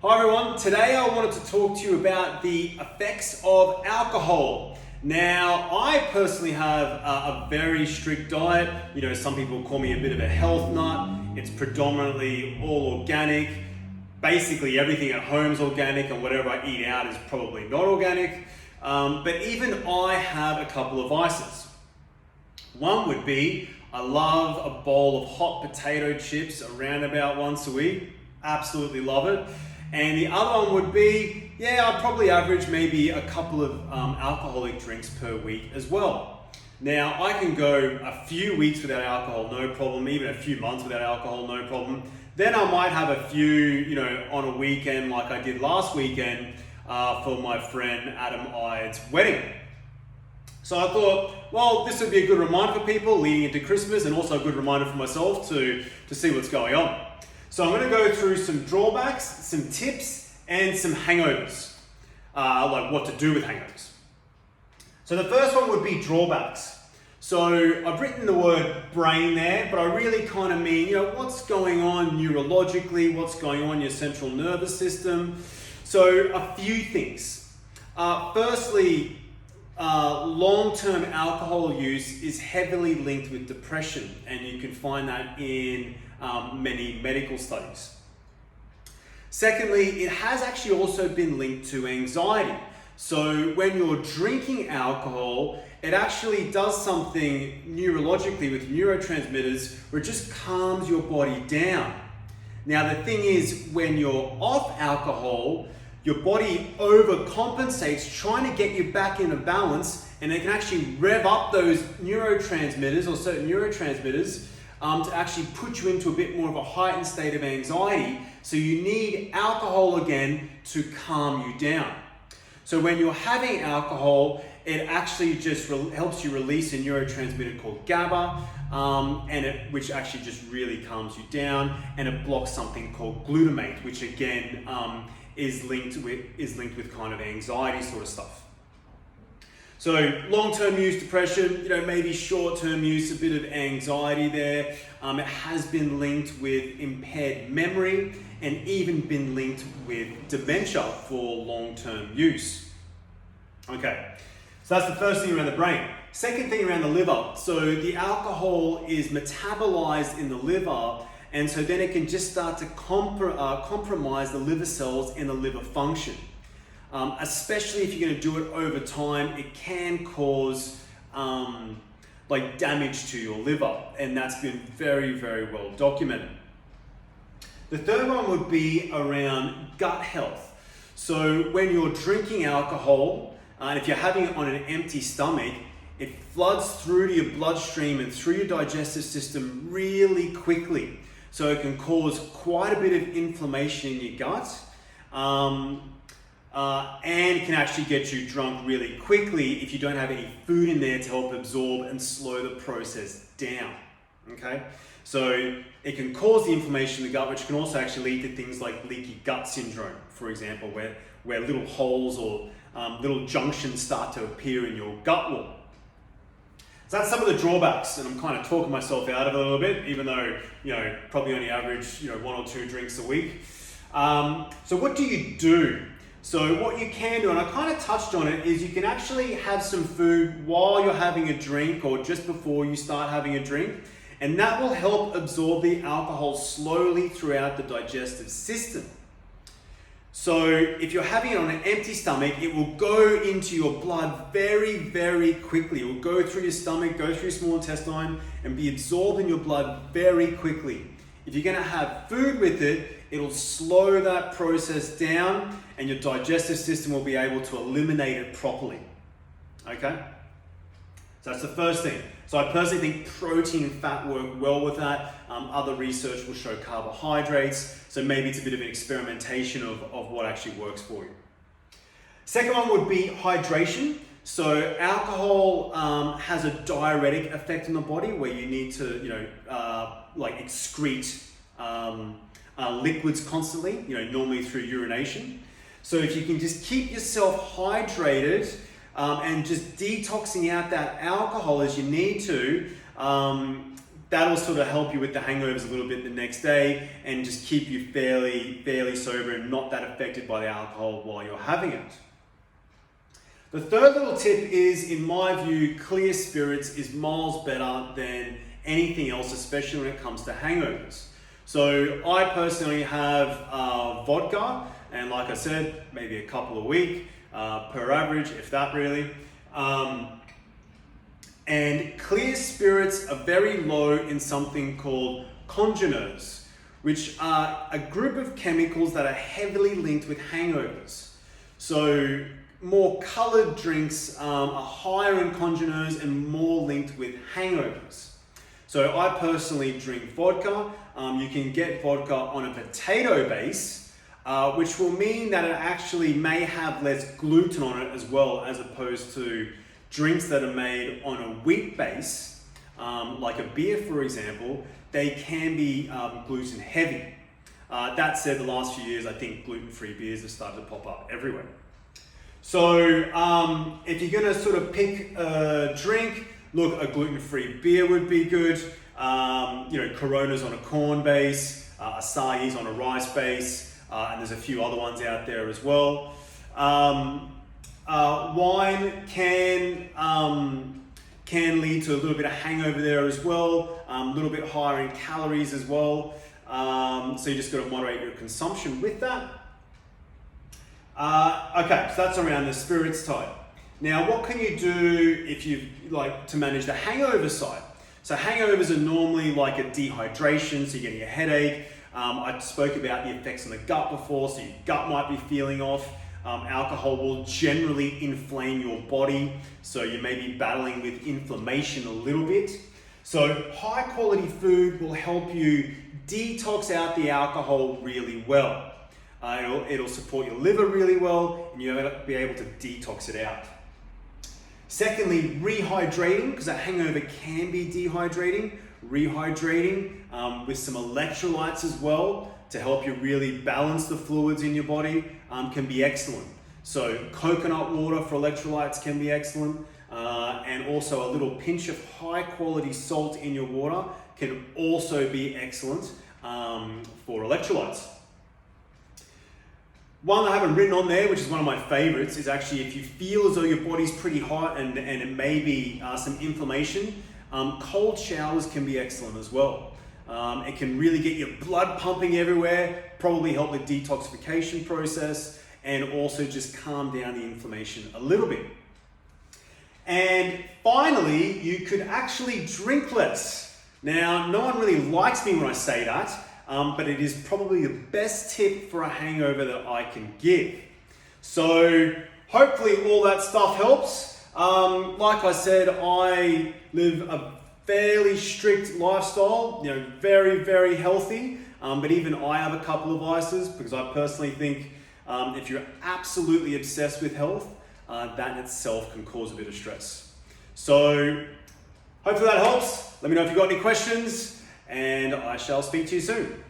Hi everyone, today I wanted to talk to you about the effects of alcohol. Now, I personally have a very strict diet. You know, some people call me a bit of a health nut. It's predominantly all organic. Basically everything at home is organic and whatever I eat out is probably not organic. But even I have a couple of vices. One would be, I love a bowl of hot potato chips around about once a week. Absolutely love it. And the other one would be, I'd probably average maybe a couple of alcoholic drinks per week as well. Now, I can go a few weeks without alcohol, no problem, even a few months without alcohol, no problem. Then I might have a few, on a weekend like I did last weekend for my friend Adam Ide's wedding. So I thought, well, this would be a good reminder for people leading into Christmas and also a good reminder for myself to see what's going on. So I'm going to go through some drawbacks, some tips, and some hangovers, like what to do with hangovers. So the first one would be drawbacks. So I've written the word brain there, but I really kind of mean, what's going on neurologically, what's going on in your central nervous system. So a few things. Firstly, long-term alcohol use is heavily linked with depression, and you can find that in many medical studies. Secondly, it has actually also been linked to anxiety. So when you're drinking alcohol, it actually does something neurologically with neurotransmitters where it just calms your body down. Now the thing is, when you're off alcohol, your body overcompensates trying to get you back into balance, and it can actually rev up those neurotransmitters or certain neurotransmitters to actually put you into a bit more of a heightened state of anxiety. So you need alcohol again to calm you down. So when you're having alcohol, it actually just helps you release a neurotransmitter called GABA, which actually just really calms you down, and it blocks something called glutamate, which again is linked with kind of anxiety sort of stuff. So long-term use depression, maybe short-term use, a bit of anxiety there. It has been linked with impaired memory and even been linked with dementia for long-term use. Okay, so that's the first thing around the brain. Second thing around the liver. So the alcohol is metabolized in the liver, and so then it can just start to compromise the liver cells and the liver function. Especially if you're going to do it over time, it can cause damage to your liver, and that's been very, very well documented. The third one would be around gut health. So when you're drinking alcohol, and if you're having it on an empty stomach, it floods through to your bloodstream and through your digestive system really quickly. So it can cause quite a bit of inflammation in your gut. And can actually get you drunk really quickly if you don't have any food in there to help absorb and slow the process down. Okay, so it can cause the inflammation in the gut, which can also actually lead to things like leaky gut syndrome, for example, where little holes or little junctions start to appear in your gut wall. So that's some of the drawbacks, and I'm kind of talking myself out of it a little bit, even though probably only average 1 or 2 drinks a week. So what do you do? So what you can do, and I kind of touched on it, is you can actually have some food while you're having a drink or just before you start having a drink, and that will help absorb the alcohol slowly throughout the digestive system. So if you're having it on an empty stomach, it will go into your blood very, very quickly. It will go through your stomach, go through your small intestine, and be absorbed in your blood very quickly. If you're going to have food with it, it'll slow that process down, and your digestive system will be able to eliminate it properly. Okay? So that's the first thing. So I personally think protein and fat work well with that. Other research will show carbohydrates, so maybe it's a bit of an experimentation of what actually works for you. Second one would be hydration. So alcohol has a diuretic effect on the body where you need to, excrete liquids constantly, normally through urination. So if you can just keep yourself hydrated and just detoxing out that alcohol as you need to, that'll sort of help you with the hangovers a little bit the next day and just keep you fairly sober and not that affected by the alcohol while you're having it. The third little tip is, in my view, clear spirits is miles better than anything else, especially when it comes to hangovers. So I personally have vodka, and like I said, maybe a couple a week per average, if that really. And clear spirits are very low in something called congeners, which are a group of chemicals that are heavily linked with hangovers. So more colored drinks are higher in congeners and more linked with hangovers. So I personally drink vodka. You can get vodka on a potato base, which will mean that it actually may have less gluten on it as well, as opposed to drinks that are made on a wheat base, like a beer, for example. They can be gluten heavy. That said, the last few years, I think gluten-free beers have started to pop up everywhere. So if you're gonna sort of pick a drink, look, a gluten-free beer would be good. Corona's on a corn base, Asahi's on a rice base, and there's a few other ones out there as well. Wine can lead to a little bit of hangover there as well, a little bit higher in calories as well. So you just got to moderate your consumption with that. Okay, so that's around the spirits type. Now, what can you do if you like to manage the hangover side? So hangovers are normally like a dehydration, so you're getting a headache. I spoke about the effects on the gut before, so your gut might be feeling off. Alcohol will generally inflame your body, so you may be battling with inflammation a little bit. So high quality food will help you detox out the alcohol really well. It'll support your liver really well, and you'll be able to detox it out. Secondly, rehydrating, because a hangover can be dehydrating. Rehydrating with some electrolytes as well to help you really balance the fluids in your body can be excellent. So coconut water for electrolytes can be excellent, and also a little pinch of high quality salt in your water can also be excellent for electrolytes. One I haven't written on there, which is one of my favorites, is actually if you feel as though your body's pretty hot and it may be some inflammation, cold showers can be excellent as well. It can really get your blood pumping everywhere, probably help the detoxification process, and also just calm down the inflammation a little bit. And finally, you could actually drink less. Now, no one really likes me when I say that, but it is probably the best tip for a hangover that I can give. So hopefully all that stuff helps. Like I said, I live a fairly strict lifestyle, very, very healthy. But even I have a couple of vices, because I personally think if you're absolutely obsessed with health, that in itself can cause a bit of stress. So hopefully that helps. Let me know if you've got any questions, and I shall speak to you soon.